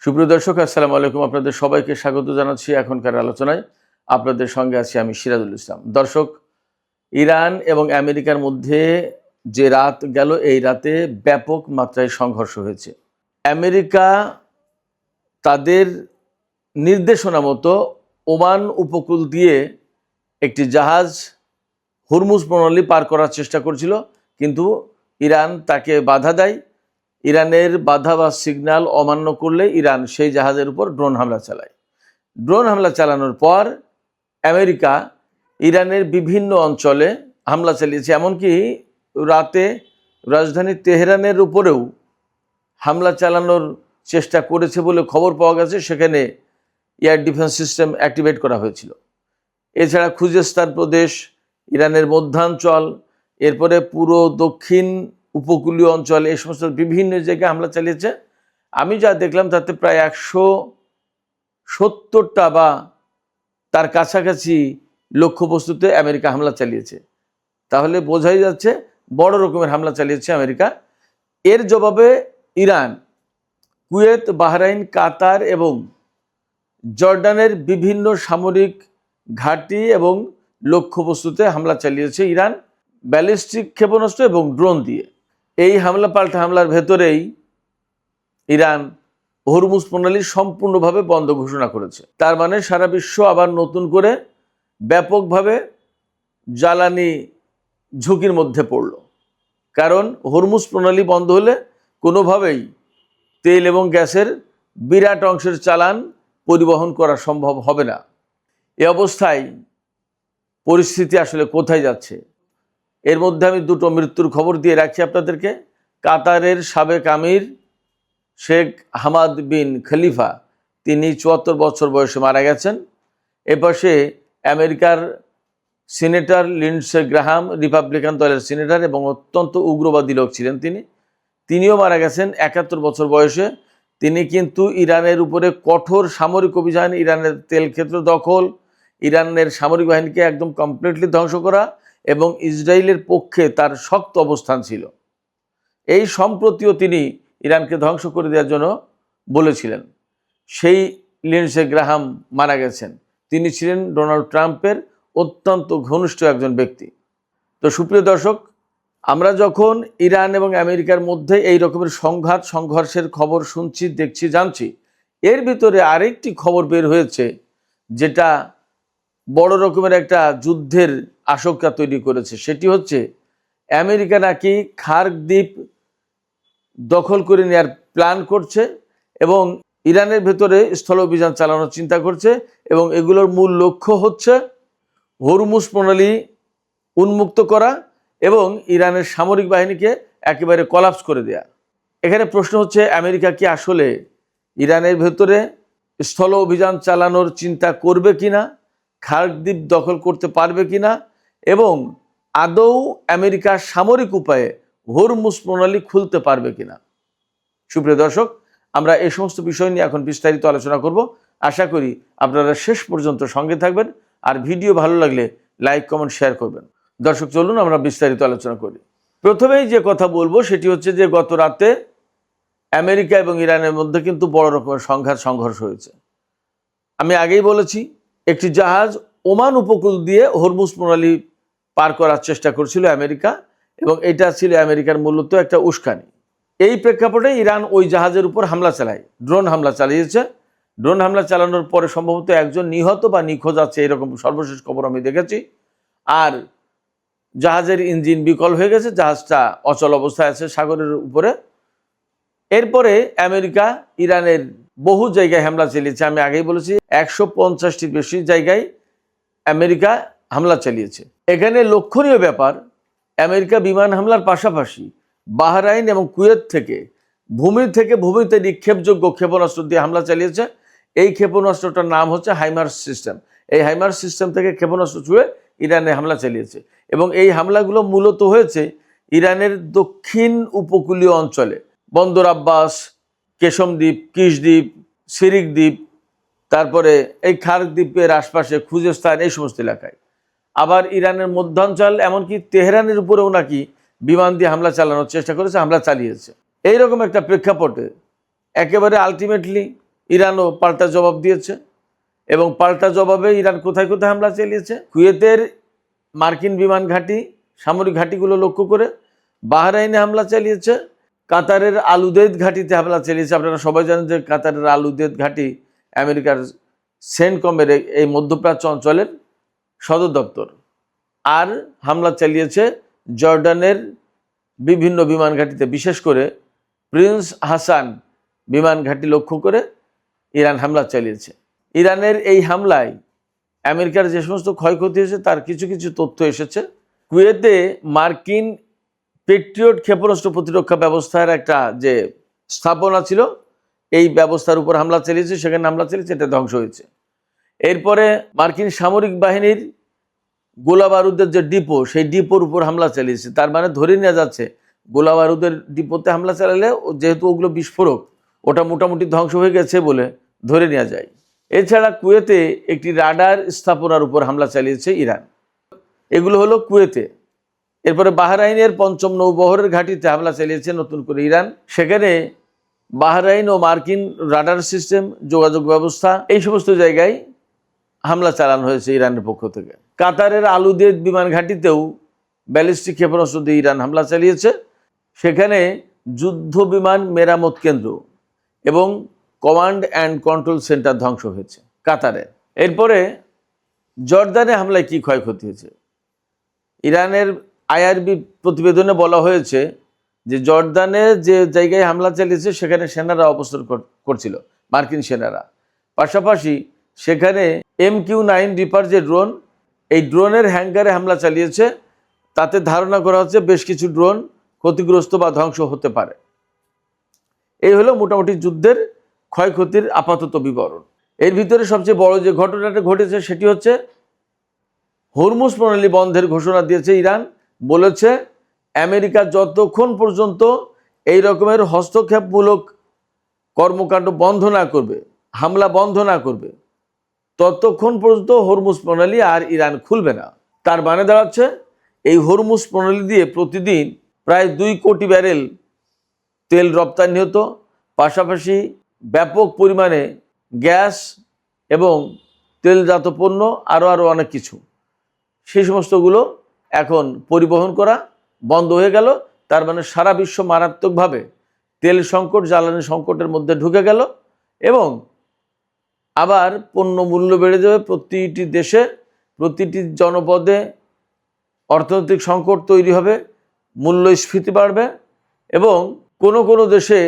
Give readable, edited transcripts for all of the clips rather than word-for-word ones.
সুপ্রিয় দর্শক, আসসালামু আলাইকুম। আপনাদের সবাইকে স্বাগত জানাচ্ছি এখনকার আলোচনায়। আপনাদের সঙ্গে আছি আমি সিরাজুল ইসলাম। দর্শক, ইরান এবং আমেরিকার মধ্যে যে রাত গেল, এই রাতে ব্যাপক মাত্রায় সংঘর্ষ হয়েছে। আমেরিকা তাদের নির্দেশনা মতো ওমান উপকূল দিয়ে একটি জাহাজ হরমুজ প্রণালী পার করার চেষ্টা করছিল, কিন্তু ইরান তাকে বাধা দেয়। ইরানের বাধা বা সিগন্যাল অমান্য করলে ইরান সেই জাহাজের উপর ড্রোন হামলা চালায়। ড্রোন হামলা চালানোর পর আমেরিকা ইরানের বিভিন্ন অঞ্চলে হামলা চালিয়েছে, এমনকি রাতে রাজধানী তেহরানের উপরেও হামলা চালানোর চেষ্টা করেছে বলে খবর পাওয়া গেছে। সেখানে এয়ার ডিফেন্স সিস্টেম অ্যাক্টিভেট করা হয়েছিল। এছাড়া খুজেস্তান প্রদেশ, ইরানের মধ্যাঞ্চল, এরপরে পুরো দক্ষিণ উপকূলীয় অঞ্চল, এই সমস্ত বিভিন্ন জায়গায় হামলা চালিয়েছে। আমি যা দেখলাম তাতে প্রায় 170টা বা তার কাছাকাছি লক্ষ্যবস্তুতে আমেরিকা হামলা চালিয়েছে। তাহলে বোঝাই যাচ্ছে বড় রকমের হামলা চালিয়েছে আমেরিকা। এর জবাবে ইরান কুয়েত, বাহরাইন, কাতার এবং জর্ডানের বিভিন্ন সামরিক ঘাঁটি এবং লক্ষ্যবস্তুতে হামলা চালিয়েছে ইরান ব্যালিস্টিক ক্ষেপণাস্ত্র এবং ড্রোন দিয়ে। এই হামলা পাল্টা হামলার ভেতরেই ইরান হরমুজ প্রণালী সম্পূর্ণভাবে বন্ধ ঘোষণা করেছে। তার মানে সারা বিশ্ব আবার নতুন করে ব্যাপকভাবে জ্বালানি ঝুঁকির মধ্যে পড়ল। কারণ হরমুজ প্রণালী বন্ধ হলে কোনোভাবেই তেল এবং গ্যাসের বিরাট অংশের চালান পরিবহন করা সম্ভব হবে না। এ অবস্থায় পরিস্থিতি আসলে কোথায় যাচ্ছে? এর মধ্যে আমি দুটো মৃত্যুর খবর দিয়ে রাখছি আপনাদেরকে। কাতারের সাবেক আমির শেখ হামাদ বিন খলিফা, তিনি 74 বছর বয়সে মারা গেছেন। এপাশে আমেরিকার সিনেটর লিন্ডসে গ্রাহাম, রিপাবলিকান দলের সিনেটর এবং অত্যন্ত উগ্রবাদী লোক ছিলেন তিনিও মারা গেছেন 71 বছর বয়সে। তিনি কিন্তু ইরানের উপরে কঠোর সামরিক অভিযান, ইরানের তেল ক্ষেত্র দখল, ইরানের সামরিক বাহিনীকে একদম কমপ্লিটলি ধ্বংস করা এবং ইসরায়েলের পক্ষে তার শক্ত অবস্থান ছিল। এই সম্প্রতিও তিনি ইরানকে ধ্বংস করে দেওয়ার জন্য বলেছিলেন। সেই লিন্ডসে গ্রাহাম মারা গেছেন। তিনি ছিলেন ডোনাল্ড ট্রাম্পের অত্যন্ত ঘনিষ্ঠ একজন ব্যক্তি। তো সুপ্রিয় দর্শক, আমরা যখন ইরান এবং আমেরিকার মধ্যে এই রকমের সংঘর্ষের খবর শুনছি, দেখছি, জানছি, এর ভিতরে আরেকটি খবর বের হয়েছে যেটা বড় রকমের একটা যুদ্ধের আশঙ্কা তৈরি করেছে। সেটি হচ্ছে আমেরিকা নাকি খার্ক দ্বীপ দখল করে নেওয়ার প্ল্যান করছে এবং ইরানের ভেতরে স্থল অভিযান চালানোর চিন্তা করছে এবং এগুলোর মূল লক্ষ্য হচ্ছে হরমুজ প্রণালী উন্মুক্ত করা এবং ইরানের সামরিক বাহিনীকে একেবারে কলাপস করে দেয়া। এখানে প্রশ্ন হচ্ছে, আমেরিকা কি আসলে ইরানের ভেতরে স্থল অভিযান চালানোর চিন্তা করবে কিনা, খার্ক দ্বীপ দখল করতে পারবে কিনা এবং আদৌ আমেরিকা সামরিক উপায়ে হরমুজ প্রণালী খুলতে পারবে কিনা? সুপ্রিয় দর্শক, আমরা এই সমস্ত বিষয় নিয়ে এখন বিস্তারিত আলোচনা করব। আশা করি আপনারা শেষ পর্যন্ত সঙ্গে থাকবেন, আর ভিডিও ভালো লাগলে লাইক, কমেন্ট, শেয়ার করবেন। দর্শক, চলুন আমরা বিস্তারিত আলোচনা করি। প্রথমেই যে কথা বলবো সেটি হচ্ছে যে গত রাতে আমেরিকা এবং ইরানের মধ্যে কিন্তু বড় রকমের সংঘর্ষ হয়েছে। আমি আগেই বলেছি, একটি জাহাজ ওমান উপকূল দিয়ে হরমুজ প্রণালী পার করার চেষ্টা করছিল আমেরিকা এবং এটা ছিল আমেরিকার মূলত একটা উস্কানি। এই প্রেক্ষাপটে ইরান ওই জাহাজের উপর হামলা চালায়, ড্রোন হামলা চালিয়েছে। ড্রোন হামলা চালানোর পরে সম্ভবত একজন নিহত বা নিখোঁজ আছে, এরকম সর্বশেষ খবর আমি দেখেছি। আর জাহাজের ইঞ্জিন বিকল হয়ে গেছে, জাহাজটা অচল অবস্থায় আছে সাগরের উপরে। এরপরে আমেরিকা ইরানের বহু জায়গায় হামলা চালিয়েছে। আমি আগেই বলেছি 150টির বেশি জায়গায় আমেরিকা হামলা চালিয়েছে। এখানে লক্ষণীয় ব্যাপার, আমেরিকা বিমান হামলার পাশাপাশি বাহরাইন এবং কুয়েত থেকে ভূমিতে নিক্ষেপযোগ্য ক্ষেপণাস্ত্র দিয়ে হামলা চালিয়েছে। এই ক্ষেপণাস্ত্রটার নাম হচ্ছে হাইমার্স সিস্টেম। এই হাইমার্স সিস্টেম থেকে ক্ষেপণাস্ত্র ছুঁড়ে ইরানে হামলা চালিয়েছে এবং এই হামলাগুলো মূলত হয়েছে ইরানের দক্ষিণ উপকূলীয় অঞ্চলে, বন্দর আব্বাস, কেশম দ্বীপ, কিশ দ্বীপ, সিরিক দ্বীপ, তারপরে এই খার্ক দ্বীপের আশপাশে খুজেস্তান, এই সমস্ত এলাকায়। আবার ইরানের মধ্যাঞ্চল, এমনকি তেহরানের উপরেও নাকি বিমান দিয়ে হামলা চালানোর চেষ্টা করেছে, হামলা চালিয়েছে। এইরকম একটা প্রেক্ষাপটে একেবারে আলটিমেটলি ইরানও পাল্টা জবাব দিয়েছে এবং পাল্টা জবাবে ইরান কোথায় কোথায় হামলা চালিয়েছে, কুয়েতের মার্কিন বিমান ঘাঁটি, সামরিক ঘাঁটিগুলো লক্ষ্য করে, বাহরাইনে হামলা চালিয়েছে, কাতারের আলুদেদ ঘাঁটিতে হামলা চালিয়েছে। আপনারা সবাই জানেন যে কাতারের আলুদেদ ঘাঁটি আমেরিকার সেন্টকমের এই মধ্যপ্রাচ্য অঞ্চলের সদর দপ্তর। আর হামলা চালিয়েছে জর্ডানের বিভিন্ন বিমান ঘাঁটিতে, বিশেষ করে প্রিন্স হাসান বিমান ঘাঁটি লক্ষ্য করে ইরান হামলা চালিয়েছে। ইরানের এই হামলায় আমেরিকার যে সমস্ত ক্ষয়ক্ষতি হয়েছে তার কিছু কিছু তথ্য এসেছে। কুয়েতে মার্কিন পেট্রিয়ট ক্ষেপণাস্ত্র প্রতিরক্ষা ব্যবস্থার একটা যে স্থাপনা ছিল, এই ব্যবস্থার উপর হামলা চালিয়েছে, সেখানে হামলা চালিয়েছে, এটা ধ্বংস হয়েছে। এরপরে মার্কিন সামরিক বাহিনীর গোলা বারুদের যে ডিপো, সেই ডিপোর উপর হামলা চালিয়েছে। তার মানে ধরে নেওয়া যাচ্ছে গোলা বারুদের ডিপোতে হামলা চালালে, যেহেতু ওগুলো বিস্ফোরক, ওটা মোটামুটি ধ্বংস হয়ে গেছে বলে ধরে নেওয়া যায়। এছাড়া কুয়েতে একটি রাডার স্থাপনার উপর হামলা চালিয়েছে ইরান। এগুলো হলো কুয়েতে। এরপরে বাহরাইনের ৫ম নৌবহরের ঘাঁটিতে হামলা চালিয়েছে নতুন করে ইরান। সেখানে বাহরাইন ও মার্কিন রাডার সিস্টেম, যোগাযোগ ব্যবস্থা, এই সমস্ত জায়গায় হামলা চালানো হয়েছে ইরানের পক্ষ থেকে। কাতারের আলুদেদ বিমান ঘাঁটিতেও ব্যালিস্টিক ক্ষেপণাস্ত্র দিয়ে ইরান হামলা চালিয়েছে। সেখানে যুদ্ধ বিমান মেরামত কেন্দ্র এবং কমান্ড অ্যান্ড কন্ট্রোল সেন্টার ধ্বংস হয়েছে কাতারে। এরপরে জর্দানে হামলায় কি ক্ষয়ক্ষতি হয়েছে? ইরানের আইআরবি প্রতিবেদনে বলা হয়েছে যে জর্দানে যে জায়গায় হামলা চালিয়েছে সেখানে সেনারা অবস্থান করছিল, মার্কিন সেনারা। পাশাপাশি সেখানে MQ-9 রিপার যে ড্রোন, এই ড্রোনের হ্যাঙ্গারে হামলা চালিয়েছে। তাতে ধারণা করা হচ্ছে বেশ কিছু ড্রোন ক্ষতিগ্রস্ত বা ধ্বংস হতে পারে। এই হলো মোটামুটি যুদ্ধের ক্ষয়ক্ষতির আপাতত বিবরণ। এর ভিতরে সবচেয়ে বড় যে ঘটনাটা ঘটেছে সেটি হচ্ছে হরমুজ প্রণালী বন্ধের ঘোষণা দিয়েছে ইরান। বলেছে আমেরিকা যতক্ষণ পর্যন্ত এই রকমের হস্তক্ষেপমূলক কর্মকাণ্ড বন্ধ না করবে, হামলা বন্ধ না করবে, ততক্ষণ পর্যন্ত হরমুজ প্রণালী আর ইরান খুলবে না। তার মানে দাঁড়াচ্ছে এই হরমুজ প্রণালী দিয়ে প্রতিদিন প্রায় 2 কোটি ব্যারেল তেল রপ্তানি হতো, পাশাপাশি ব্যাপক পরিমাণে গ্যাস এবং তেলজাত পণ্য, আরও অনেক কিছু, সেই সমস্তগুলো এখন পরিবহন করা বন্ধ হয়ে গেল। তার মানে সারা বিশ্ব মারাত্মকভাবে তেল সংকট, জ্বালানি সংকটের মধ্যে ঢুকে গেল এবং আবার পণ্য মূল্য বেড়ে যাবে। প্রতিটি দেশে, প্রতিটি জনপদে অর্থনৈতিক সংকট তৈরি হবে, মূল্যস্ফীতি বাড়বে এবং কোনো কোনো দেশে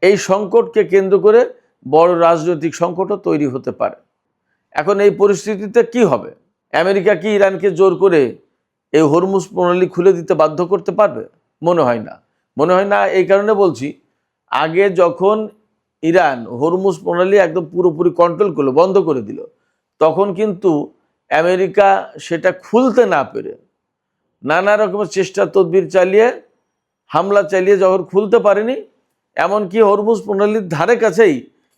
এই সংকটকে কেন্দ্র করে বড় রাজনৈতিক সংকটও তৈরি হতে পারে। এখন এই পরিস্থিতিতে কি হবে? আমেরিকা কি ইরানকে জোর করে এই হরমুজ প্রণালী খুলে দিতে বাধ্য করতে পারবে? মনে হয় না। মনে হয় না এই কারণে বলছি, আগে যখন ইরান হরমুজ প্রণালী একদম পুরোপুরি কন্ট্রোল করলো, বন্ধ করে দিল, তখন কিন্তু আমেরিকা সেটা খুলতে না পেরে নানা রকমের চেষ্টা তদবির চালিয়ে, হামলা চালিয়ে যখন খুলতে পারেনি, এমনকি হরমুজ প্রণালীর ধারে কাছেই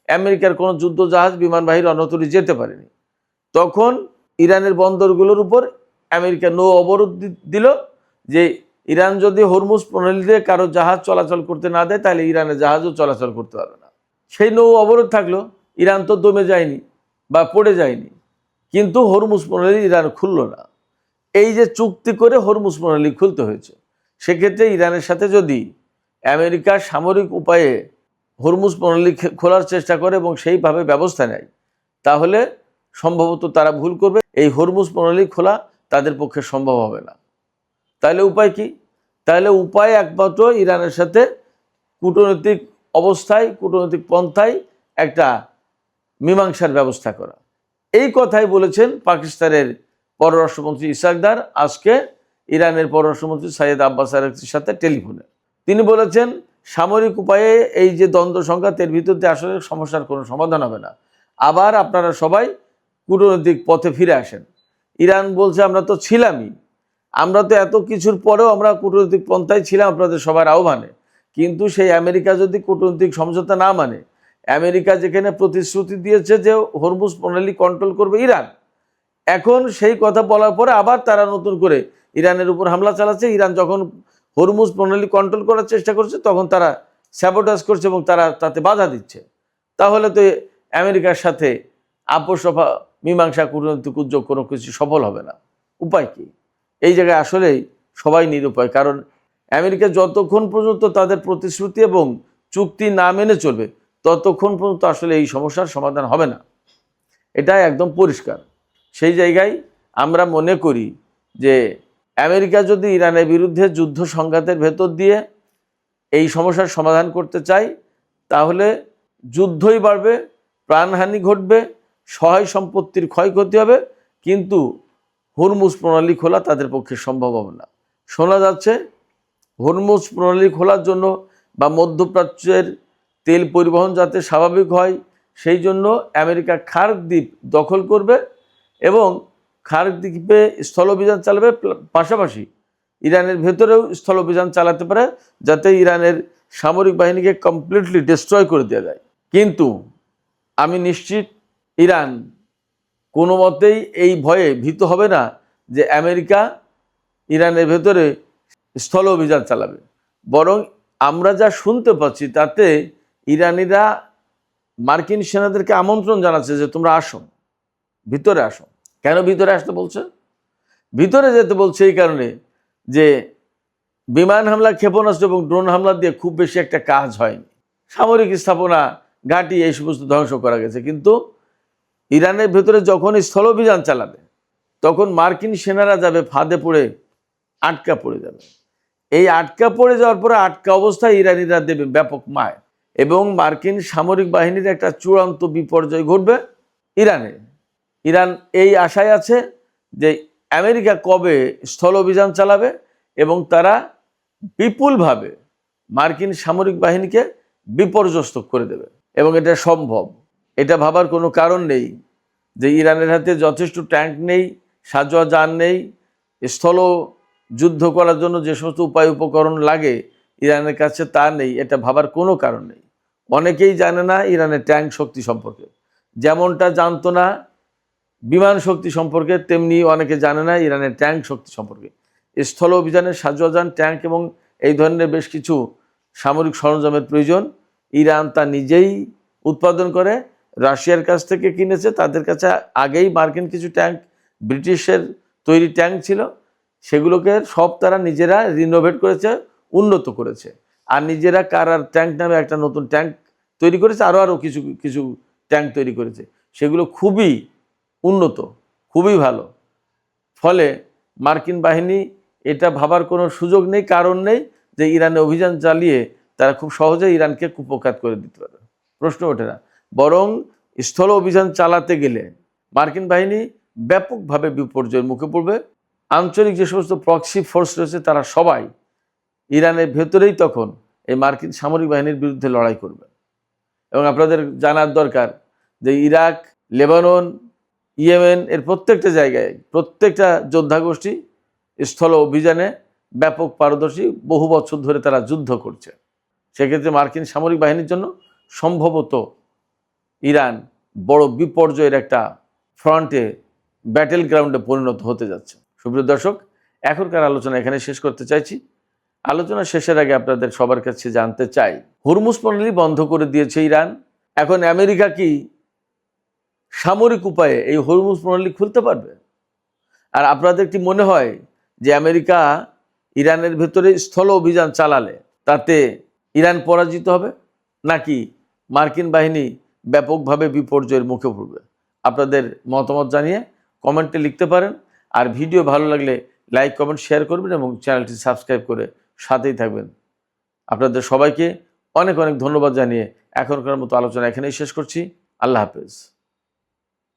আমেরিকার কোনো যুদ্ধ জাহাজ, বিমানবাহী রণতরী যেতে পারেনি, তখন ইরানের বন্দরগুলোর উপর আমেরিকা নৌ অবরোধ দিল যে ইরান যদি হরমুজ প্রণালী দিয়ে কারো জাহাজ চলাচল করতে না দেয় তাহলে ইরানের জাহাজও চলাচল করতে পারবে না। সেই নৌ অবরোধ থাকলো, ইরান তো দমে যায়নি বা পড়ে যায়নি, কিন্তু হরমুজ প্রণালী ইরান খুলল না। এই যে চুক্তি করে হরমুজ প্রণালী খুলতে হয়েছে, সেক্ষেত্রে ইরানের সাথে যদি আমেরিকা সামরিক উপায়ে হরমুজ প্রণালী খোলার চেষ্টা করে এবং সেইভাবে ব্যবস্থা নেয়, তাহলে সম্ভবত তারা ভুল করবে। এই হরমুজ প্রণালী খোলা তাদের পক্ষে সম্ভব হবে না। তাহলে উপায় কি? তাহলে উপায় একমাত্র ইরানের সাথে কূটনৈতিক অবস্থায়, কূটনৈতিক পন্থায় একটা মীমাংসার ব্যবস্থা করা। এই কথাই বলেছেন পাকিস্তানের পররাষ্ট্রমন্ত্রী ইসহাক দার আজকে ইরানের পররাষ্ট্রমন্ত্রী সাইয়েদ আব্বাস আরাগচির সাথে টেলিফোনে। তিনি বলেছেন সামরিক উপায়ে এই যে দ্বন্দ্ব সংঘাত, এর ভিতর দিয়ে আসলে সমস্যার কোনো সমাধান হবে না। আবার আপনারা সবাই কূটনৈতিক পথে ফিরে আসেন। ইরান বলছে আমরা তো ছিলামই, আমরা তো এত কিছুর পরেও আমরা কূটনৈতিক পন্থায় ছিলাম আপনাদের সবার আহ্বানে, কিন্তু সেই আমেরিকা যদি কূটনৈতিক সমঝোতা না মানে, আমেরিকা যেখানে প্রতিশ্রুতি দিয়েছে যে হরমুজ প্রণালী কন্ট্রোল করবে ইরান, এখন সেই কথা বলার পরে আবার তারা নতুন করে ইরানের উপর হামলা চালাচ্ছে। ইরান যখন হরমুজ প্রণালী কন্ট্রোল করার চেষ্টা করছে তখন তারা স্যাবোটাজ করছে এবং তারা তাতে বাধা দিচ্ছে। তাহলে তো আমেরিকার সাথে আপোষ মীমাংসা কূটনৈতিক উদ্যোগ কোনো কিছু সফল হবে না। উপায় কি? এই জায়গায় আসলেই সবাই নিরুপায়। কারণ আমেরিকা যতক্ষণ পর্যন্ত তাদের প্রতিশ্রুতি এবং চুক্তি না মেনে চলবে ততক্ষণ পর্যন্ত আসলে এই সমস্যার সমাধান হবে না, এটা একদম পরিষ্কার। সেই জায়গায় আমরা মনে করি যে আমেরিকা যদি ইরানের বিরুদ্ধে যুদ্ধ সংঘাতের ভেতর দিয়ে এই সমস্যার সমাধান করতে চায় তাহলে যুদ্ধই বাড়বে, প্রাণহানি ঘটবে, সহায় সম্পত্তির ক্ষয়ক্ষতি হবে, কিন্তু হরমুজ প্রণালী খোলা তাদের পক্ষে সম্ভব হবে না। শোনা যাচ্ছে হরমুজ প্রণালী খোলার জন্য বা মধ্যপ্রাচ্যের তেল পরিবহন যাতে স্বাভাবিক হয় সেই জন্য আমেরিকা খার্ক দ্বীপ দখল করবে এবং খার্ক দ্বীপে স্থল অভিযান চালাবে, পাশাপাশি ইরানের ভেতরেও স্থল অভিযান চালাতে পারে যাতে ইরানের সামরিক বাহিনীকে কমপ্লিটলি ডিস্ট্রয় করে দেওয়া যায়। কিন্তু আমি নিশ্চিত ইরান কোনো মতেই এই ভয়ে ভীত হবে না যে আমেরিকা ইরানের ভেতরে স্থল অভিযান চালাবে। বরং আমরা যা শুনতে পাচ্ছি তাতে ইরানিরা মার্কিন সেনাদেরকে আমন্ত্রণ জানাচ্ছে যে তোমরা আসো, ভিতরে আসো। কেন ভিতরে আসতে বলছে? ভিতরে যেতে বলছে এই কারণে যে বিমান হামলা, ক্ষেপণাস্ত্র এবং ড্রোন হামলা দিয়ে খুব বেশি একটা কাজ হয়নি, সামরিক স্থাপনা, ঘাঁটি এই সমস্ত ধ্বংস করা গেছে, কিন্তু ইরানের ভেতরে যখন স্থল অভিযান চালাবে তখন মার্কিন সেনারা যাবে ফাঁদে পড়ে, আটকা পড়ে যাবে। এই আটকা পড়ে যাওয়ার পরে আটকা অবস্থায় ইরানিরা দেবে ব্যাপক মার এবং মার্কিন সামরিক বাহিনীর একটা চূড়ান্ত বিপর্যয় ঘটবে ইরানে। ইরান এই আশায় আছে যে আমেরিকা কবে স্থল অভিযান চালাবে এবং তারা বিপুলভাবে মার্কিন সামরিক বাহিনীকে বিপর্যস্ত করে দেবে। এবং এটা সম্ভব, এটা ভাবার কোনো কারণ নেই যে ইরানের হাতে যথেষ্ট ট্যাঙ্ক নেই, সাঁজোয়া যান নেই, স্থল যুদ্ধ করার জন্য যে সমস্ত উপায় উপকরণ লাগে ইরানের কাছে তা নেই, এটা ভাবার কোনো কারণ নেই। অনেকেই জানে না ইরানের ট্যাঙ্ক শক্তি সম্পর্কে, যেমনটা জানতো না বিমান শক্তি সম্পর্কে, তেমনি অনেকে জানে না ইরানের ট্যাঙ্ক শক্তি সম্পর্কে। স্থল অভিযানের সাঁজোয়াজান, ট্যাঙ্ক এবং এই ধরনের বেশ কিছু সামরিক সরঞ্জামের প্রয়োজন। ইরান তা নিজেই উৎপাদন করে, রাশিয়ার কাছ থেকে কিনেছে। তাদের কাছে আগেই মার্কিন কিছু ট্যাঙ্ক, ব্রিটিশের তৈরি ট্যাঙ্ক ছিল, সেগুলোকে সব তারা নিজেরা রিনোভেট করেছে, উন্নত করেছে। আর নিজেরা কারার ট্যাঙ্ক নামে একটা নতুন ট্যাঙ্ক তৈরি করেছে, আরও কিছু কিছু ট্যাঙ্ক তৈরি করেছে, সেগুলো খুবই উন্নত, খুবই ভালো। ফলে মার্কিন বাহিনী এটা ভাবার কোনো সুযোগ নেই, কারণ নেই যে ইরানে অভিযান চালিয়ে তারা খুব সহজে ইরানকে কুপখাত করে দিতে পারবে, প্রশ্ন ওঠে না। বরং স্থল অভিযান চালাতে গেলে মার্কিন বাহিনী ব্যাপকভাবে বিপর্যয়ের মুখে পড়বে। আঞ্চলিক যে সমস্ত প্রক্সি ফোর্স রয়েছে তারা সবাই ইরানের ভেতরেই তখন এই মার্কিন সামরিক বাহিনীর বিরুদ্ধে লড়াই করবে। এবং আপনাদের জানার দরকার যে ইরাক, লেবানন, ইয়েমেন এর প্রত্যেকটা জায়গায় প্রত্যেকটা যোদ্ধা গোষ্ঠী স্থল অভিযানে ব্যাপক পারদর্শী, বহু বছর ধরে তারা যুদ্ধ করছে। সেক্ষেত্রে মার্কিন সামরিক বাহিনীর জন্য সম্ভবত ইরান বড় বিপর্যয়ের একটা ফ্রন্টে, ব্যাটেল গ্রাউন্ডে পরিণত হতে যাচ্ছে। সুপ্রিয় দর্শক, এখনকার আলোচনা এখানে শেষ করতে চাইছি। আলোচনা শেষের আগে আপনাদের সবার কাছে জানতে চাই, হরমুজ প্রণালী বন্ধ করে দিয়েছে ইরান, এখন আমেরিকা কি সামরিক উপায়ে এই হরমুজ প্রণালী খুলতে পারবে? আর আপনাদের কি মনে হয় যে আমেরিকা ইরানের ভেতরে স্থল অভিযান চালালে তাতে ইরান পরাজিত হবে, নাকি মার্কিন বাহিনী ব্যাপকভাবে বিপর্যয়ের মুখে পড়বে? আপনাদের মতামত জানিয়ে কমেন্টে লিখতে পারেন। আর ভিডিও ভালো লাগলে লাইক, কমেন্ট, শেয়ার করবেন এবং চ্যানেলটি সাবস্ক্রাইব করে সাথেই থাকবেন। আপনাদের সবাইকে অনেক অনেক ধন্যবাদ জানিয়ে এখনকার মতো আলোচনা এখানেই শেষ করছি। আল্লাহ হাফেজ।